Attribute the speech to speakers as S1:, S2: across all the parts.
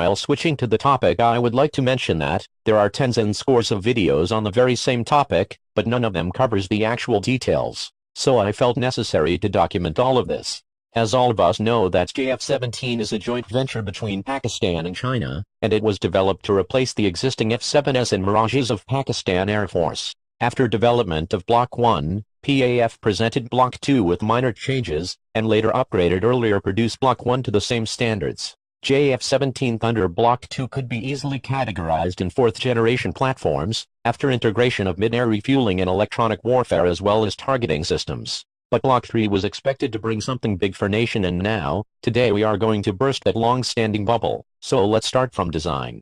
S1: While switching to the topic, I would like to mention that there are tens and scores of videos on the very same topic, but none of them covers the actual details, so I felt necessary to document all of this. As all of us know that JF-17 is a joint venture between Pakistan and China, and it was developed to replace the existing F-7s and Mirages of Pakistan Air Force. After development of Block 1, PAF presented Block 2 with minor changes, and later upgraded earlier produced Block 1 to the same standards. JF-17 Thunder Block 2 could be easily categorized in fourth-generation platforms, after integration of mid-air refueling and electronic warfare as well as targeting systems. But Block 3 was expected to bring something big for nation, and now, today we are going to burst that long-standing bubble. So let's start from design.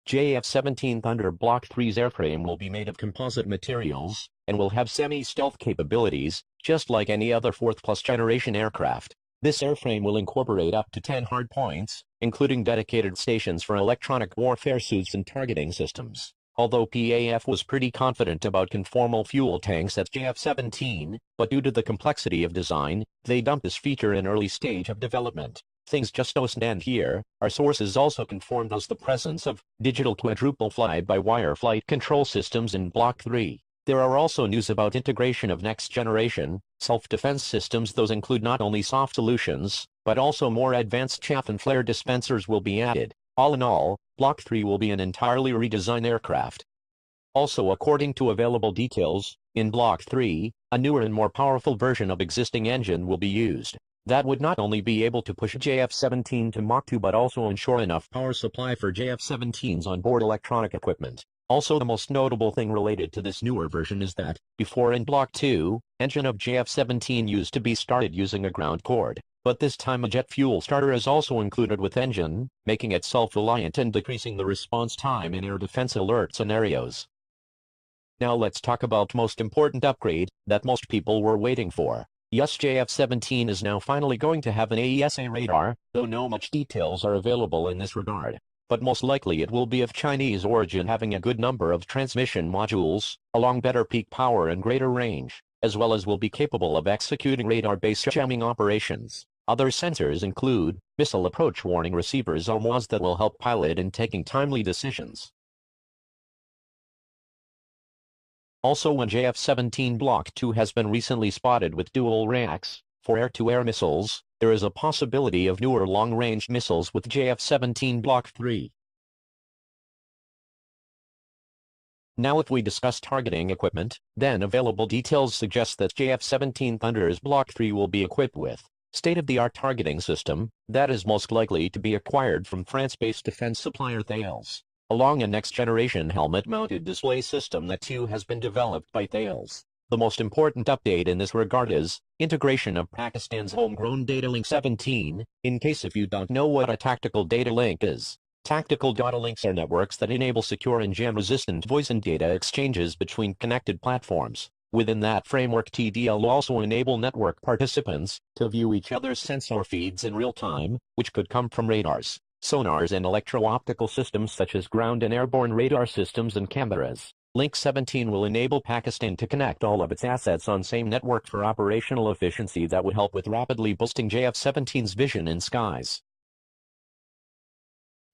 S1: JF-17 Thunder Block 3's airframe will be made of composite materials, and will have semi-stealth capabilities, just like any other fourth-plus-generation aircraft. This airframe will incorporate up to 10 hardpoints, including dedicated stations for electronic warfare suits and targeting systems. Although PAF was pretty confident about conformal fuel tanks at JF-17, but due to the complexity of design, they dumped this feature in early stage of development. Things just don't stand here. Our sources also confirmed us the presence of digital quadruple fly-by-wire flight control systems in Block 3. There are also news about integration of next-generation self-defense systems. Those include not only soft solutions, but also more advanced chaff and flare dispensers will be added. All in all, Block 3 will be an entirely redesigned aircraft. Also, according to available details, in Block 3, a newer and more powerful version of existing engine will be used. That would not only be able to push JF-17 to Mach 2 but also ensure enough power supply for JF-17's onboard electronic equipment. Also, the most notable thing related to this newer version is that, before in Block 2, engine of JF-17 used to be started using a ground cord. But this time a jet fuel starter is also included with engine, making it self-reliant and decreasing the response time in air defense alert scenarios. Now let's talk about most important upgrade that most people were waiting for. Yes, JF-17 is now finally going to have an AESA radar, though no much details are available in this regard. But most likely it will be of Chinese origin, having a good number of transmission modules, along better peak power and greater range, as well as will be capable of executing radar-based jamming operations. Other sensors include missile approach warning receivers or MWAS that will help pilot in taking timely decisions. Also, when JF-17 Block 2 has been recently spotted with dual racks for air-to-air missiles, there is a possibility of newer long-range missiles with JF-17 Block 3. Now if we discuss targeting equipment, then available details suggest that JF-17 Thunder's Block 3 will be equipped with state-of-the-art targeting system that is most likely to be acquired from France-based defense supplier Thales, along a next-generation helmet-mounted display system that too has been developed by Thales. The most important update in this regard is integration of Pakistan's homegrown data link 17. In case if you don't know what a tactical data link is, tactical data links are networks that enable secure and jam-resistant voice and data exchanges between connected platforms. Within that framework, TDL will also enable network participants to view each other's sensor feeds in real time, which could come from radars, sonars and electro-optical systems such as ground and airborne radar systems and cameras. Link 17 will enable Pakistan to connect all of its assets on same network for operational efficiency that would help with rapidly boosting JF-17's vision in skies.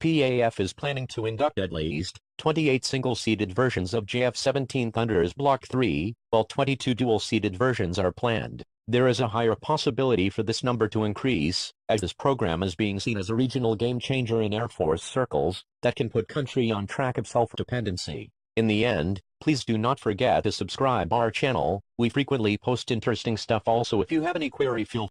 S1: PAF is planning to induct at least 28 single-seated versions of JF-17 Thunder's Block 3, while 22 dual-seated versions are planned. There is a higher possibility for this number to increase, as this program is being seen as a regional game-changer in Air Force circles that can put country on track of self-dependency. In the end, please do not forget to subscribe our channel. We frequently post interesting stuff. Also, if you have any query, feel